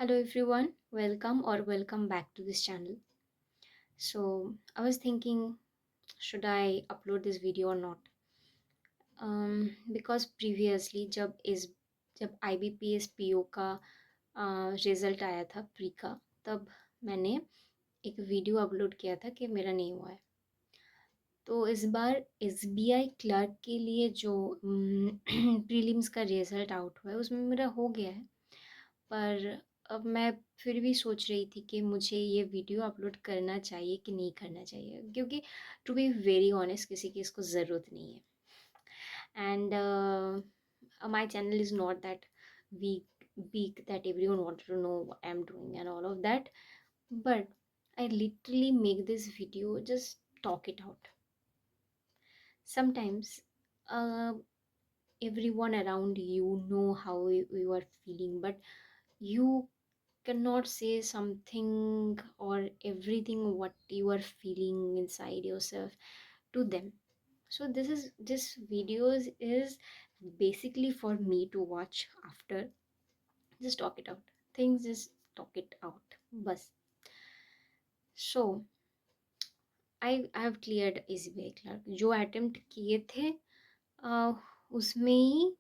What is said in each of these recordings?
Hello everyone, welcome or welcome back to this channel. So I was thinking, should I upload this video or not? Because previously जब IBPS PO का result आया था pre का, तब मैंने एक video upload किया था कि मेरा नहीं हुआ है। तो इस बार SBI क्लर्क के लिए जो प्रीलिम्स का रिजल्ट आउट हुआ है उसमें मेरा हो गया है। पर अब मैं फिर भी सोच रही थी कि मुझे ये वीडियो अपलोड करना चाहिए कि नहीं करना चाहिए, क्योंकि टू बी वेरी ऑनेस्ट किसी की इसको ज़रूरत नहीं है। And my channel is not that weak that everyone wanted to know what I'm doing and all of that, but I literally make this video just talk it out. Sometimes uh, everyone around you know how you are feeling, but you cannot say something or everything what you are feeling inside yourself to them. So this videos is basically for me to watch after. Just talk it out, things, just talk it out bus. So I have cleared SBI clerk जो attempt किए थे, अ, उसमें ही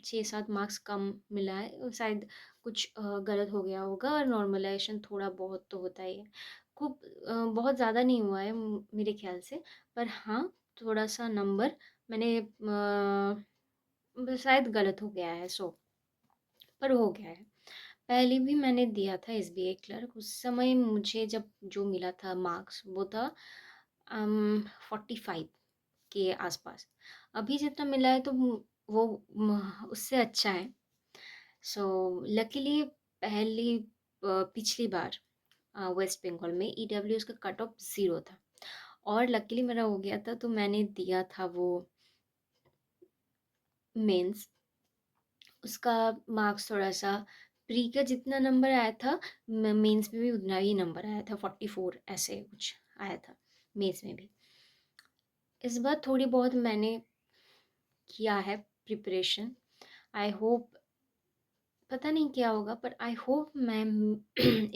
6-7 marks कम मिला है शायद। कुछ गलत हो गया होगा और नॉर्मलाइजेशन थोड़ा बहुत तो होता ही है। खूब बहुत ज़्यादा नहीं हुआ है मेरे ख्याल से, पर हाँ थोड़ा सा नंबर मैंने शायद गलत हो गया है, सो पर हो गया है। पहले भी मैंने दिया था SBI क्लर्क, उस समय मुझे जब जो मिला था मार्क्स वो था 45 के आसपास। अभी जितना मिला है तो वो उससे अच्छा है। सो लकीली पिछली बार वेस्ट बंगाल में EWS का कट ऑफ 0 था और लकीली मेरा हो गया था, तो मैंने दिया था वो मेंस। उसका मार्क्स थोड़ा सा प्री का जितना नंबर आया था मेंस में भी उतना ही नंबर आया था, 44 ऐसे कुछ आया था मेंस में भी। इस बार थोड़ी बहुत मैंने किया है प्रिपरेशन। आई होप, पता नहीं क्या होगा, पर आई होप मैं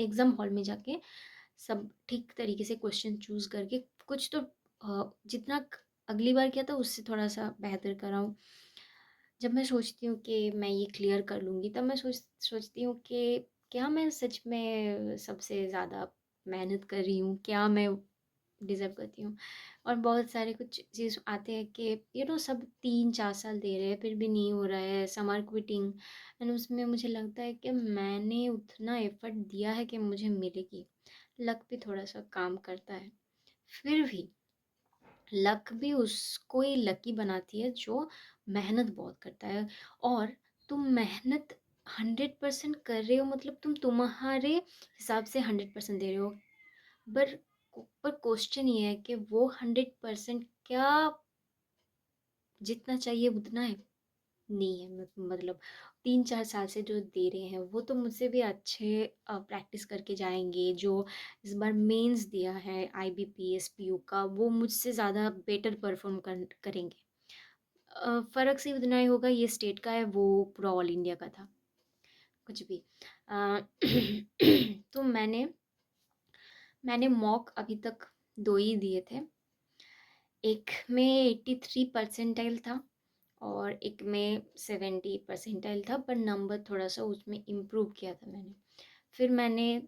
एग्ज़ाम हॉल में जाके सब ठीक तरीके से क्वेश्चन चूज़ करके कुछ तो जितना अगली बार किया था उससे थोड़ा सा बेहतर कराऊँ। जब मैं सोचती हूँ कि मैं ये क्लियर कर लूँगी, तब मैं सोचती हूँ कि क्या मैं सच में सबसे ज़्यादा मेहनत कर रही हूँ? क्या मैं डिज़र्व करती हूँ? और बहुत सारे कुछ चीज़ आते हैं कि सब 3-4 साल दे रहे हैं फिर भी नहीं हो रहा है, सम आर क्विटिंग। एंड उसमें मुझे लगता है कि मैंने उतना एफ़र्ट दिया है कि मुझे मिलेगी। लक भी थोड़ा-सा काम करता है। फिर भी लक भी उसको ही लकी बनाती है जो मेहनत बहुत करता है। और तुम मेहनत 100% कर रहे हो, मतलब तुम तुम्हारे हिसाब से 100% दे रहे हो, पर क्वेश्चन ये है कि वो 100% क्या जितना चाहिए उतना है? नहीं है। मतलब 3-4 साल से जो दे रहे हैं वो तो मुझसे भी अच्छे प्रैक्टिस करके जाएंगे। जो इस बार मेंस दिया है IBPS PO का, वो मुझसे ज़्यादा बेटर परफॉर्म करेंगे। फ़र्क सिर्फ इतना ही होगा, ये स्टेट का है, वो पूरा ऑल इंडिया का था। कुछ भी अ, तो मैंने मॉक अभी तक 2 ही दिए थे। एक में 83 परसेंटाइल था और एक में 70 परसेंटाइल था, पर नंबर थोड़ा सा उसमें इम्प्रूव किया था मैंने। फिर मैंने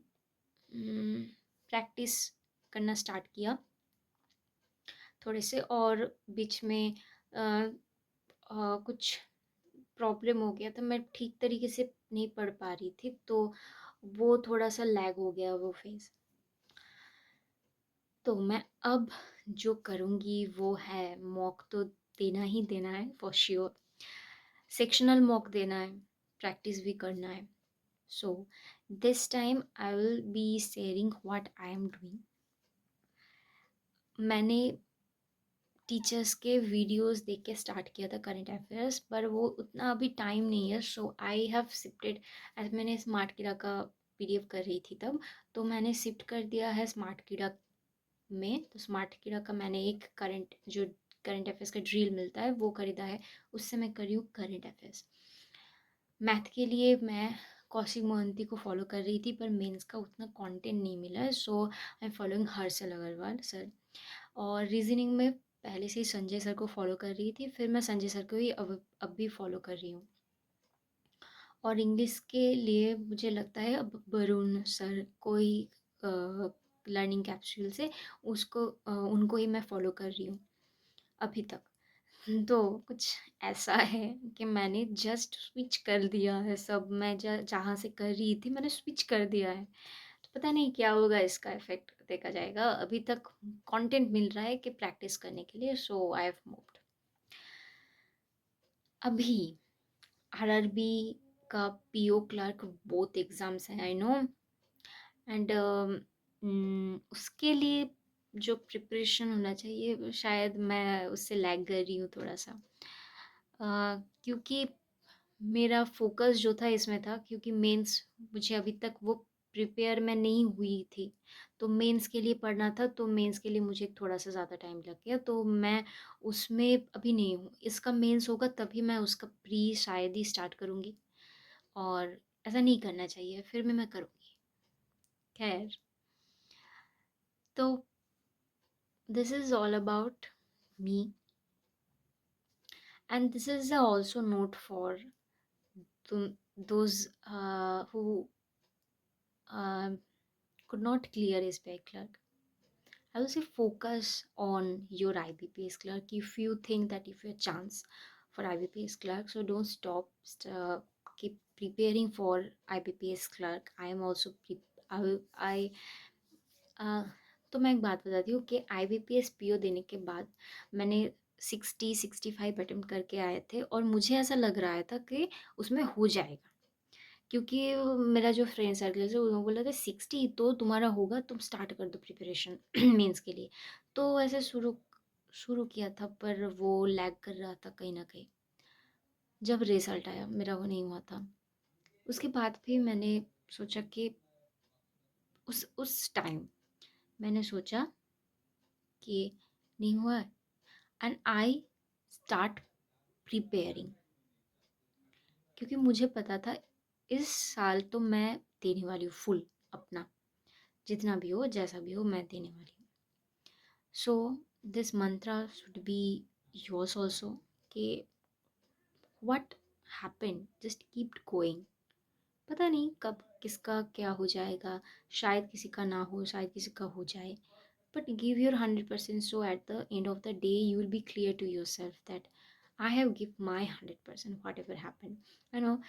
प्रैक्टिस करना स्टार्ट किया थोड़े से, और बीच में कुछ प्रॉब्लम हो गया था, मैं ठीक तरीके से नहीं पढ़ पा रही थी, तो वो थोड़ा सा लैग हो गया वो फेज़। तो मैं अब जो करूँगी वो है मॉक तो देना ही देना है फॉर श्योर। सेक्शनल मॉक देना है, प्रैक्टिस भी करना है। So this time I will be sharing what I am doing. मैंने टीचर्स के वीडियोस देख के स्टार्ट किया था करंट अफेयर्स, पर वो उतना अभी टाइम नहीं है। सो आई हैव शिफ्टेड, एज मैंने स्मार्ट कीड़ा का PDF कर रही थी तब, तो मैंने शिफ्ट कर दिया है स्मार्ट कीड़ा में। तो स्मार्ट कीड़ा का मैंने एक करंट अफेयर्स का ड्रिल मिलता है वो खरीदा है, उससे मैं कर रही हूँ करंट अफेयर्स। मैथ के लिए मैं कौशिक मोहंती को फॉलो कर रही थी, पर मेंस का उतना कंटेंट नहीं मिला, so I am following Harshal Agarwal sir. और रीजनिंग में पहले से ही संजय सर को फॉलो कर रही थी, फिर मैं संजय सर को ही अब भी फॉलो कर रही हूँ। और इंग्लिश के लिए मुझे लगता है अब वरुण सर को ही लर्निंग कैप्सूल से उनको ही मैं फॉलो कर रही हूँ अभी तक। तो कुछ ऐसा है कि मैंने जस्ट स्विच कर दिया है सब, मैं जहाँ से कर रही थी मैंने स्विच कर दिया है। तो पता नहीं क्या होगा, इसका इफेक्ट देखा जाएगा। अभी तक कंटेंट मिल रहा है कि प्रैक्टिस करने के लिए, सो आई हैव मूव्ड। अभी आरआरबी का पीओ क्लर्क बोथ एग्जाम्स हैं, आई नो। एंड उसके लिए जो प्रिपरेशन होना चाहिए शायद मैं उससे लैग कर रही हूँ थोड़ा सा। क्योंकि मेरा फोकस जो था इसमें था, क्योंकि मेंस मुझे अभी तक वो प्रिपेयर मैं नहीं हुई थी, तो मेंस के लिए पढ़ना था, तो मेंस के लिए मुझे थोड़ा सा ज़्यादा टाइम लग गया, तो मैं उसमें अभी नहीं हूँ। इसका मेंस होगा तभी मैं उसका प्री शायद ही स्टार्ट करूँगी, और ऐसा नहीं करना चाहिए, फिर मैं करूँगी। खैर, तो this is all about me, and this is also note for those who uh, could not clear SBI clerk. I would say focus on your IBPS clerk. If you think that if you have a chance for IBPS clerk, so don't stop. Keep preparing for IBPS clerk. I am also I तो मैं एक बात बताती हूँ कि IBPS PO देने के बाद मैंने 60-65 अटेम्प्ट करके आए थे, और मुझे ऐसा लग रहा था कि उसमें हो जाएगा, क्योंकि मेरा जो फ्रेंड सर्कल है उन्होंने बोला था 60 तो तुम्हारा होगा, तुम स्टार्ट कर दो प्रिपरेशन मेंस के लिए। तो ऐसे शुरू शुरू किया था, पर वो लैग कर रहा था कहीं ना कहीं। जब रिजल्ट आया मेरा वो नहीं हुआ था, उसके बाद भी मैंने सोचा कि उस टाइम मैंने सोचा कि नहीं हुआ, एंड आई स्टार्ट प्रिपेयरिंग, क्योंकि मुझे पता था इस साल तो मैं देने वाली हूँ फुल अपना, जितना भी हो जैसा भी हो मैं देने वाली हूँ। So this mantra should be yours also, कि what happen just keep going. पता नहीं कब किसका क्या हो जाएगा, शायद किसी का ना हो, शायद किसी का हो जाए, but give your 100%, so at the end of the day you will be clear to yourself that I have give my 100% whatever happened. I know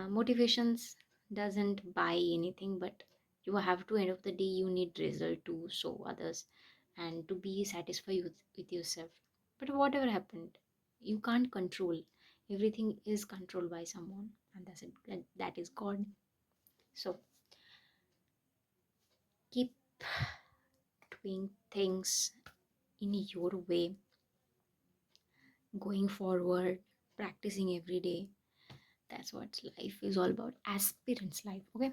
motivations doesn't buy anything, but you have to, end of the day you need result to show others and to be satisfied with yourself. But whatever happened, you can't control. Everything is controlled by someone, and that's it, that is God. So keep doing things in your way, going forward, practicing every day. That's what life is all about. Aspirants life. Okay.